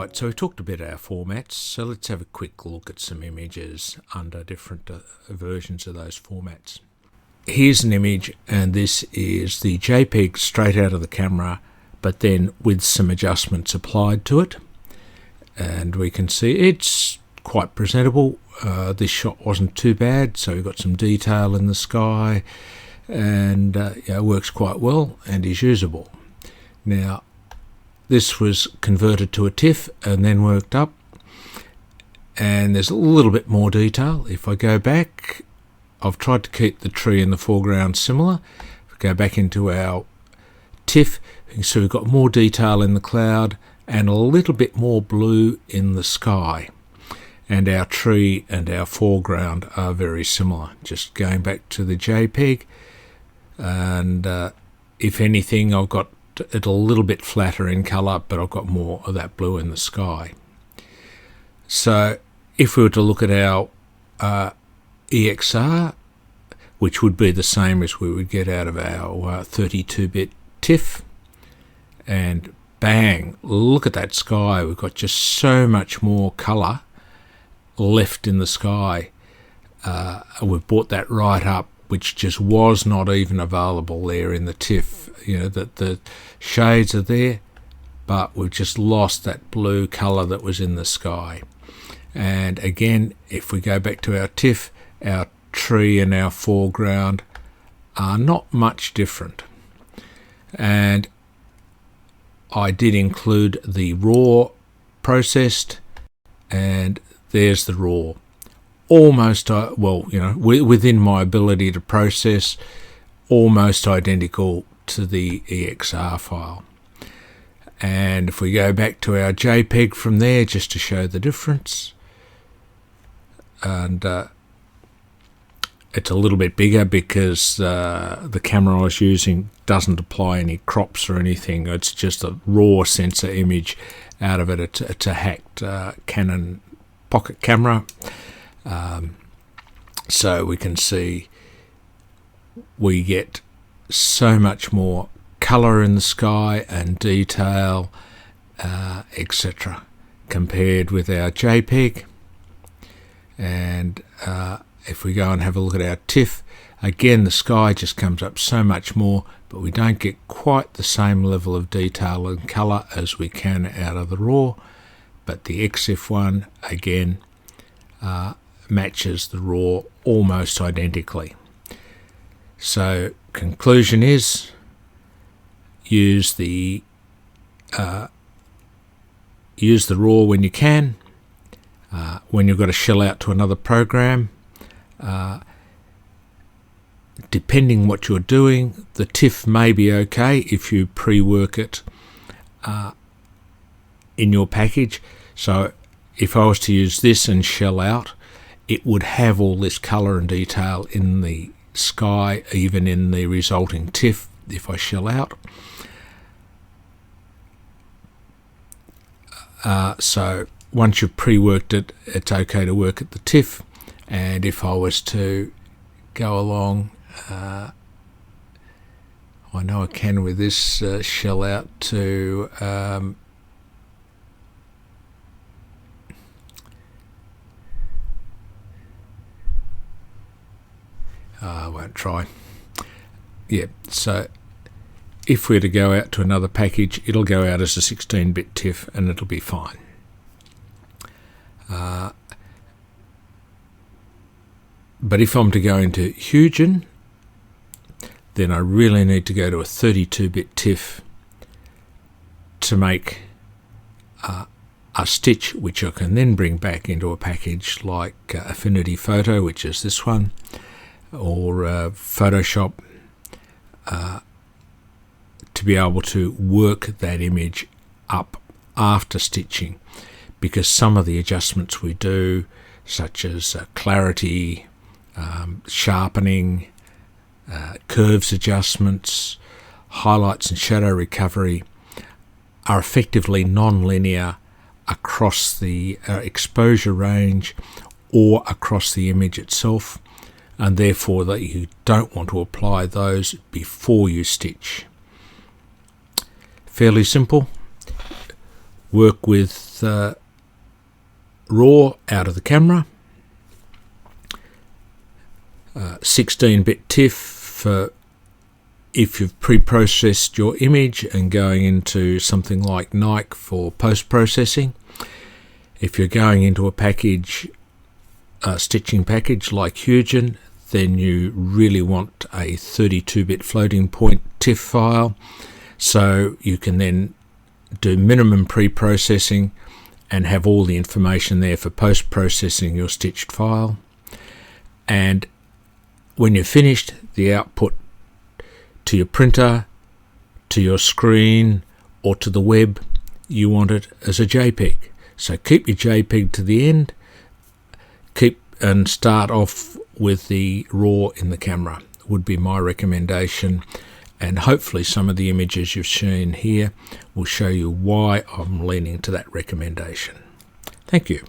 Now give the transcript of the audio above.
Right, so we talked a bit about our formats, so let's have a quick look at some images under different versions of those formats. Here's an image, and this is the JPEG straight out of the camera, but then with some adjustments applied to it. And we can see it's quite presentable. This shot wasn't too bad, so we've got some detail in the sky, and it works quite well and is usable. Now, this was converted to a TIFF and then worked up, and there's a little bit more detail. If I go back, I've tried to keep the tree in the foreground similar. If we go back into our TIFF, you can see we've got more detail in the cloud and a little bit more blue in the sky. And our tree and our foreground are very similar. Just going back to the JPEG, and if anything, I've got it a little bit flatter in colour, but I've got more of that blue in the sky. So if we were to look at our EXR, which would be the same as we would get out of our 32-bit TIFF, and bang, look at that sky. We've got just so much more colour left in the sky. We've brought that right up, which just was not even available there in the TIFF. You know, that the shades are there, but we've just lost that blue colour that was in the sky. And again, if we go back to our TIFF, our tree and our foreground are not much different. And I did include the raw processed, and there's the raw. Almost, within my ability to process, almost identical to the EXR file. And if we go back to our JPEG from there, just to show the difference, and it's a little bit bigger because the camera I was using doesn't apply any crops or anything. It's just a raw sensor image out of it. It's a hacked Canon pocket camera. So we can see we get so much more colour in the sky and detail, etc., compared with our JPEG. And if we go and have a look at our TIFF, again the sky just comes up so much more, but we don't get quite the same level of detail and colour as we can out of the raw. But the EXIF one, again, matches the raw almost identically. So conclusion is, use the raw when you can. When you've got to shell out to another program, depending what you're doing, the TIFF may be okay if you pre-work it in your package. So if I was to use this and shell out, it would have all this colour and detail in the sky, even in the resulting TIFF, if I shell out. So once you've pre-worked it, it's okay to work at the TIFF. And if I was to go along, I know I can with this shell out to I won't try. Yeah, so if we're to go out to another package, it'll go out as a 16-bit TIFF and it'll be fine. But if I'm to go into Hugen, then I really need to go to a 32-bit TIFF to make a stitch, which I can then bring back into a package like Affinity Photo, which is this one, or Photoshop, to be able to work that image up after stitching, because some of the adjustments we do, such as clarity, sharpening, curves adjustments, highlights and shadow recovery, are effectively non-linear across the exposure range or across the image itself, and therefore that you don't want to apply those before you stitch. Fairly simple. work with RAW out of the camera, 16-bit TIFF for if you've pre-processed your image and going into something like Nike for post-processing. If you're going into a package, stitching package like Hugen, then you really want a 32-bit floating point TIFF file, so you can then do minimum pre-processing and have all the information there for post-processing your stitched file. And when you're finished, the output to your printer, to your screen, or to the web, you want it as a JPEG. So keep your JPEG to the end, and start off with the RAW in the camera would be my recommendation. And hopefully some of the images you've seen here will show you why I'm leaning to that recommendation. Thank you.